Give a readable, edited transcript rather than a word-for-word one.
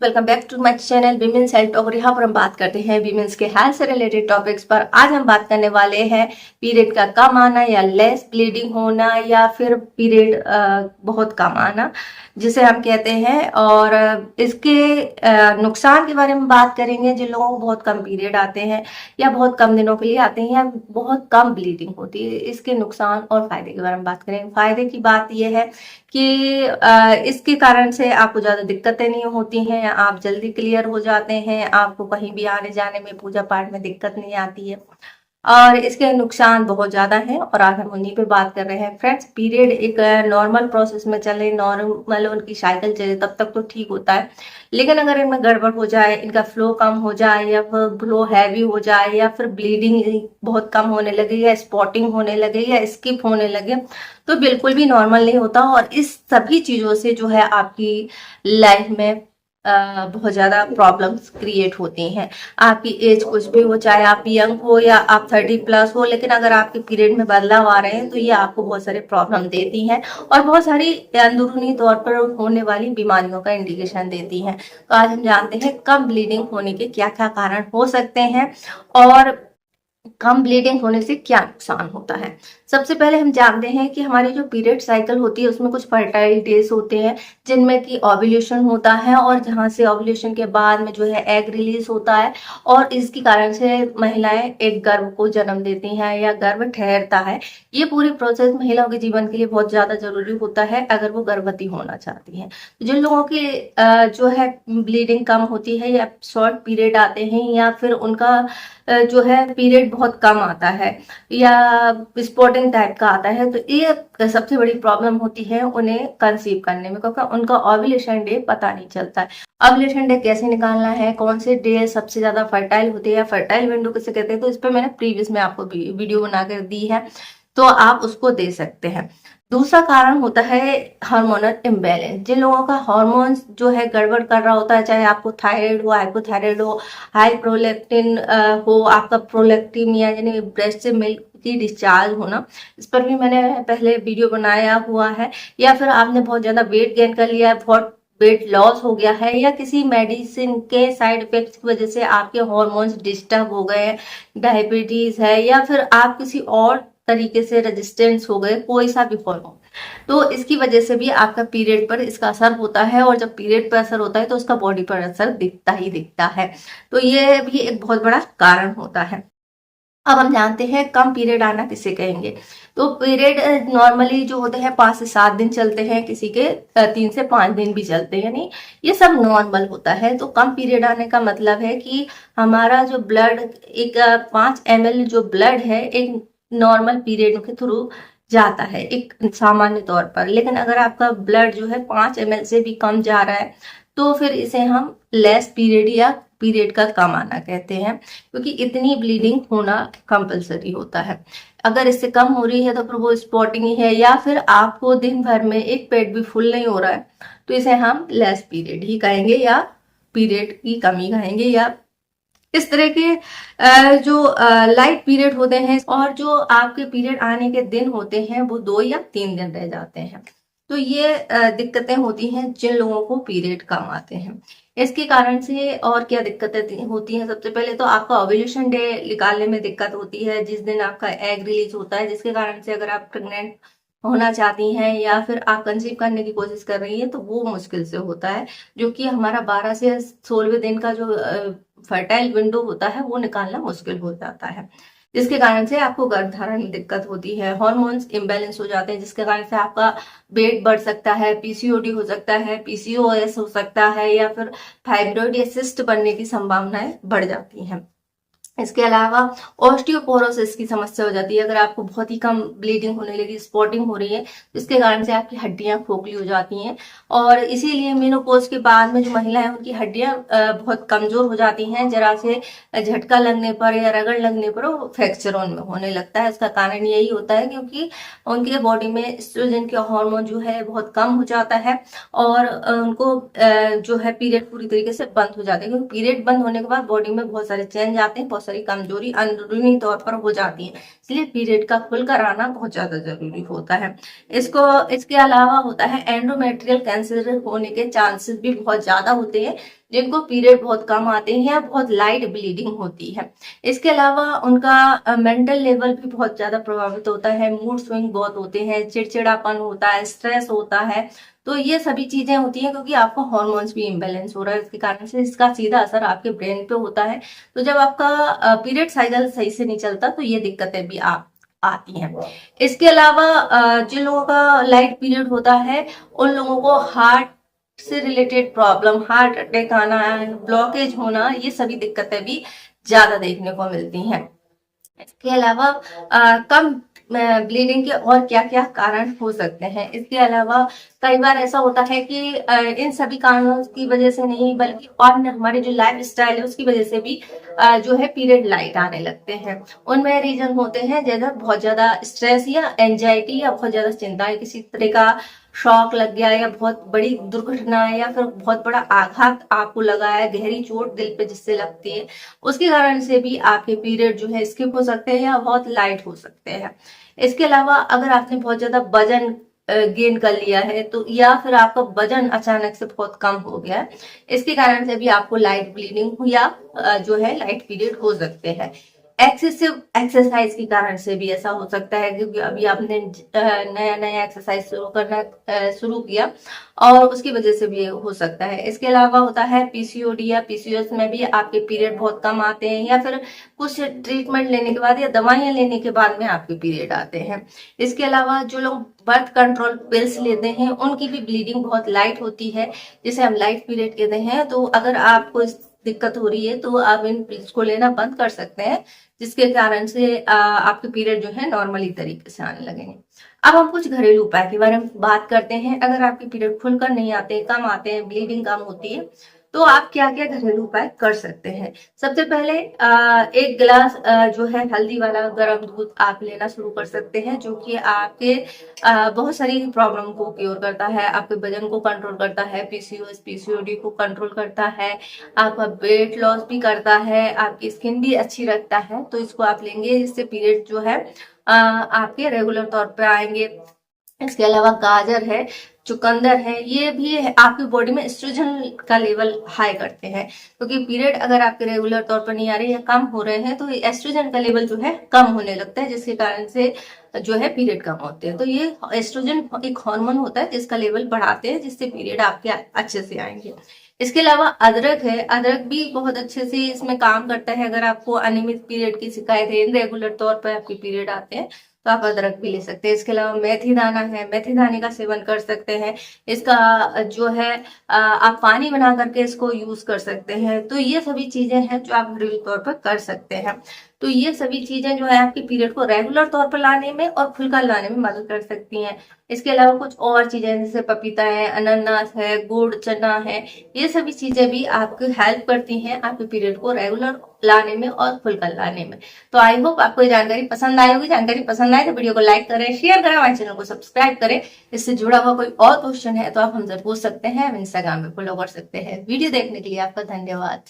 Welcome back to my channel women's health. और यहाँ पर हम बात करते हैं विमेंस के हेल्थ से रिलेटेड टॉपिक्स पर। आज हम बात करने वाले हैं पीरियड का कम आना या लेस ब्लीडिंग होना या फिर पीरियड बहुत कम आना जिसे हम कहते हैं। और इसके नुकसान के बारे में बात करेंगे। जिन लोगों को बहुत कम पीरियड आते हैं या बहुत कम दिनों के लिए आते हैं या बहुत कम ब्लीडिंग होती है, इसके नुकसान और फायदे के बारे में बात करेंगे। फायदे की बात यह है कि इसके कारण से आपको ज़्यादा दिक्कतें नहीं होती हैं, आप जल्दी क्लियर हो जाते हैं, आपको कहीं भी आने जाने में पूजा पाठ में दिक्कत नहीं आती है। और इसके नुकसान बहुत ज़्यादा हैं और आज हम उन्हीं पे बात कर रहे हैं। फ्रेंड्स, पीरियड एक नॉर्मल प्रोसेस में चले, नॉर्मल उनकी साइकिल चले तब तक तो ठीक होता है, लेकिन अगर इनमें गड़बड़ हो जाए, इनका फ्लो कम हो जाए या फिर फ्लो हैवी हो जाए या फिर ब्लीडिंग बहुत कम होने लगे या स्पॉटिंग होने लगे या स्किप होने लगे तो बिल्कुल भी नॉर्मल नहीं होता। और इस सभी चीज़ों से जो है आपकी लाइफ में बहुत ज़्यादा प्रॉब्लम्स क्रिएट होती हैं। आपकी एज कुछ भी हो, चाहे आप यंग हो या आप 30+ हो, लेकिन अगर आपके पीरियड में बदलाव आ रहे हैं तो ये आपको बहुत सारे प्रॉब्लम देती हैं और बहुत सारी अंदरूनी तौर पर होने वाली बीमारियों का इंडिकेशन देती हैं। तो आज हम जानते हैं कम ब्लीडिंग होने के क्या क्या कारण हो सकते हैं और कम ब्लीडिंग होने से क्या नुकसान होता है। सबसे पहले हम जानते हैं कि हमारी जो पीरियड साइकिल होती है उसमें कुछ फर्टाइल डेज होते हैं जिनमें कि ओव्यूलेशन होता है और जहां से ओव्यूलेशन के बाद में जो है एग रिलीज होता है और इसके कारण से महिलाएं एक गर्भ को जन्म देती हैं या गर्भ ठहरता है। ये पूरी प्रोसेस महिलाओं के जीवन के लिए बहुत ज्यादा जरूरी होता है अगर वो गर्भवती होना चाहती हैं। जिन लोगों की जो है ब्लीडिंग कम होती है या शॉर्ट पीरियड आते हैं या फिर उनका जो है पीरियड बहुत कम आता है या स्पॉटिंग टाइप का आता है, तो ये सबसे बड़ी प्रॉब्लम होती है उन्हें कंसीव करने में, क्योंकि उनका ओव्यूलेशन डे पता नहीं चलता है। ओव्यूलेशन डे कैसे निकालना है, कौन से डे सबसे ज्यादा फर्टाइल होते हैं या फर्टाइल विंडो किसे कहते हैं, तो इस पर मैंने प्रीवियस में आपको वीडियो बनाकर दी है, तो आप उसको दे सकते हैं। दूसरा कारण होता है हार्मोनल इम्बैलेंस। जिन लोगों का हार्मोन्स जो है गड़बड़ कर रहा होता है, चाहे आपको थायराइड हो, हाइपोथायराइड हो, हाई प्रोलैक्टिन हो, आपका प्रोलैक्टिनिया यानी ब्रेस्ट से मिल्क की डिस्चार्ज होना, इस पर भी मैंने पहले वीडियो बनाया हुआ है। या फिर आपने बहुत ज्यादा वेट गेन कर लिया है, बहुत वेट लॉस हो गया है या किसी मेडिसिन के साइड इफेक्ट्स की वजह से आपके हार्मोन्स डिस्टर्ब हो गए हैं, डायबिटीज है या फिर आप किसी और तरीके से रेजिस्टेंस हो गए, कोई सा भी हार्मोन, तो इसकी वजह से भी आपका पीरियड पर इसका असर होता है। और जब पीरियड पर असर होता है तो उसका बॉडी पर असर दिखता ही दिखता है, तो ये भी एक बहुत बड़ा कारण होता है। अब हम जानते हैं कम पीरियड आना किसे कहेंगे। तो पीरियड नॉर्मली जो होते हैं 5 से 7 दिन चलते हैं, किसी के 3 से 5 दिन भी चलते हैं, यानी ये सब नॉर्मल होता है। तो कम पीरियड आने का मतलब है कि हमारा जो ब्लड एक 5 ml जो ब्लड है एक नॉर्मल पीरियड के थ्रू जाता है एक सामान्य तौर पर, लेकिन अगर आपका ब्लड जो है 5 ml से भी कम जा रहा है तो फिर इसे हम लेस पीरियड या पीरियड का कम आना कहते हैं, क्योंकि इतनी ब्लीडिंग होना कंपलसरी होता है। अगर इससे कम हो रही है तो फिर वो स्पॉटिंग ही है, या फिर आपको दिन भर में एक पेट भी फुल नहीं हो रहा है तो इसे हम लेस पीरियड ही कहेंगे या पीरियड की कमी कहेंगे। या इस तरह के जो लाइट पीरियड होते हैं और जो आपके पीरियड आने के दिन होते हैं वो 2 या 3 दिन रह जाते हैं, तो ये दिक्कतें होती हैं जिन लोगों को पीरियड कम आते हैं। इसके कारण से और क्या दिक्कतें होती हैं, सबसे पहले तो आपका ओव्यूलेशन डे निकालने में दिक्कत होती है, जिस दिन आपका एग रिलीज होता है, जिसके कारण से अगर आप प्रेग्नेंट होना चाहती हैं या फिर आप कंसीव करने की कोशिश कर रही हैं तो वो मुश्किल से होता है, जो कि हमारा 12 से 16वें दिन का जो फर्टाइल विंडो होता है वो निकालना मुश्किल हो जाता है, जिसके कारण से आपको गर्भधारण में दिक्कत होती है। हार्मोन्स इम्बैलेंस हो जाते हैं जिसके कारण से आपका वेट बढ़ सकता है, पीसीओडी हो सकता है, पीसीओएस हो सकता है या फिर फाइब्रॉइड या सिस्ट बनने की संभावनाएं बढ़ जाती हैं। इसके अलावा ऑस्टियोपोरोसिस की समस्या हो जाती है। अगर आपको बहुत ही कम ब्लीडिंग होने लगी, स्पॉटिंग हो रही है, जिसके कारण से आपकी हड्डियां खोखली हो जाती हैं और इसीलिए मेनोपॉज के बाद में जो महिलाएं उनकी हड्डियां बहुत कमजोर हो जाती हैं, जरा से झटका लगने पर या रगड़ लगने पर वो फ्रैक्चर उनमें होने लगता है। इसका कारण यही होता है क्योंकि उनके बॉडी में एस्ट्रोजन के हार्मोन जो है बहुत कम हो जाता है और उनको जो है पीरियड पूरी तरीके से बंद हो जाते हैं, क्योंकि पीरियड बंद होने के बाद बॉडी में बहुत सारे चेंज आते हैं, बहुत सारी कमजोरी अंदरूनी तौर पर हो जाती है, इसलिए पीरियड का खुलकर आना बहुत ज्यादा जरूरी होता है। इसके अलावा होता है एंडोमेट्रियल कैंसर होने के चांसेस भी बहुत ज्यादा होते हैं, जिनको पीरियड बहुत कम आते हैं या बहुत लाइट ब्लीडिंग होती है। इसके अलावा उनका मेंटल लेवल भी बहुत ज्यादा प्रभावित होता है, मूड स्विंग बहुत होते हैं, चिड़चिड़ापन होता है, स्ट्रेस होता है। तो ये सभी चीजें होती हैं क्योंकि आपका हार्मोन्स भी इम्बेलेंस हो रहा है, इसके कारण से इसका सीधा असर आपके ब्रेन पे होता है। तो जब आपका पीरियड साइकिल सही से नहीं चलता तो ये दिक्कतें भी आती हैं। इसके अलावा जिन लोगों का लाइट पीरियड होता है उन लोगों को हार्ट से रिलेटेड प्रॉब्लम, हार्ट अटैक आना, ब्लॉकेज होना, ये सभी दिक्कतें भी ज्यादा देखने को मिलती हैं। इसके अलावा कम ब्लीडिंग के और क्या क्या कारण हो सकते हैं। इसके अलावा कई बार ऐसा होता है कि इन सभी कारणों की वजह से नहीं बल्कि और हमारे जो लाइफ स्टाइल है उसकी वजह से भी जो है पीरियड लाइट आने लगते हैं। उनमें रीजन होते हैं जैसे बहुत ज्यादा स्ट्रेस या एंजाइटी या बहुत ज्यादा चिंता है, किसी तरह का शॉक लग गया या बहुत बड़ी दुर्घटना है या फिर बहुत बड़ा आघात आपको लगा है, गहरी चोट दिल पे जिससे लगती है, उसके कारण से भी आपके पीरियड जो है स्किप हो सकते हैं या बहुत लाइट हो सकते हैं। इसके अलावा अगर आपने बहुत ज्यादा वजन गेन कर लिया है तो या फिर आपका वजन अचानक से बहुत कम हो गया है, इसके कारण से भी आपको लाइट ब्लीडिंग या जो है लाइट पीरियड हो सकते हैं। एक्सेसिव एक्सरसाइज के कारण से भी ऐसा हो सकता है क्योंकि अभी आपने नया नया एक्सरसाइज शुरू किया और उसकी वजह से भी हो सकता है। इसके अलावा होता है पीसीओडी या पीसीओएस में भी आपके पीरियड बहुत कम आते हैं या फिर कुछ ट्रीटमेंट लेने के बाद या दवाइयां लेने के बाद में आपके पीरियड आते हैं। इसके अलावा जो लोग बर्थ कंट्रोल पिल्स लेते हैं उनकी भी ब्लीडिंग बहुत लाइट होती है, जिसे हम लाइट पीरियड कहते हैं। तो अगर आपको दिक्कत हो रही है तो आप इन पिल्स को लेना बंद कर सकते हैं, जिसके कारण से आपके पीरियड जो है नॉर्मली तरीके से आने लगेंगे। अब हम कुछ घरेलू उपाय के बारे में बात करते हैं। अगर आपके पीरियड खुलकर नहीं आते, कम आते हैं, ब्लीडिंग कम होती है, तो आप क्या क्या घरेलू उपाय कर सकते हैं। सबसे पहले एक गिलास जो है हल्दी वाला गर्म दूध आप लेना शुरू कर सकते हैं, जो कि आपके बहुत सारी प्रॉब्लम को क्योर करता है, आपके वजन को कंट्रोल करता है, पीसीओएस पीसीओडी को कंट्रोल करता है, आपका वेट लॉस भी करता है, आपकी स्किन भी अच्छी रखता है। तो इसको आप लेंगे, इससे पीरियड जो है आपके रेगुलर तौर पे आएंगे। इसके अलावा गाजर है, चुकंदर है, ये भी आपकी बॉडी में एस्ट्रोजन का लेवल हाई करते हैं, क्योंकि पीरियड अगर आपके रेगुलर तौर पर नहीं आ रहे या कम हो रहे हैं तो एस्ट्रोजन का लेवल जो है कम होने लगता है, जिसके कारण से जो है पीरियड कम होते हैं। तो ये एस्ट्रोजन एक हार्मोन होता है जिसका लेवल बढ़ाते हैं, जिससे पीरियड आपके अच्छे से आएंगे। इसके अलावा अदरक है, अदरक भी बहुत अच्छे से इसमें काम करता है। अगर आपको अनियमित पीरियड की शिकायत है, रेगुलर तौर पर आपके पीरियड आते हैं, तो आप अदरक भी ले सकते हैं। इसके अलावा मेथी दाना है, मेथी दाने का सेवन कर सकते हैं। इसका जो है आप पानी बना करके इसको यूज कर सकते हैं। तो ये सभी चीजें हैं जो आप घरेलू तौर पर कर सकते हैं। तो ये सभी चीजें जो है आपके पीरियड को रेगुलर तौर पर लाने में और खुलकर लाने में मदद कर सकती हैं। इसके अलावा कुछ और चीजें जैसे पपीता है, अनानास है, गुड़, चना है, ये सभी चीजें भी आपकी हेल्प करती हैं आपके पीरियड को रेगुलर लाने में और खुलकर लाने में। तो आई होप आपको ये जानकारी पसंद आई होगी। जानकारी पसंद आए तो वीडियो को लाइक करें, शेयर करें, हमारे चैनल को सब्सक्राइब करें। इससे जुड़ा हुआ कोई और क्वेश्चन है तो आप हमसे पूछ सकते हैं, इंस्टाग्राम पे फॉलो कर सकते हैं। वीडियो देखने के लिए आपका धन्यवाद।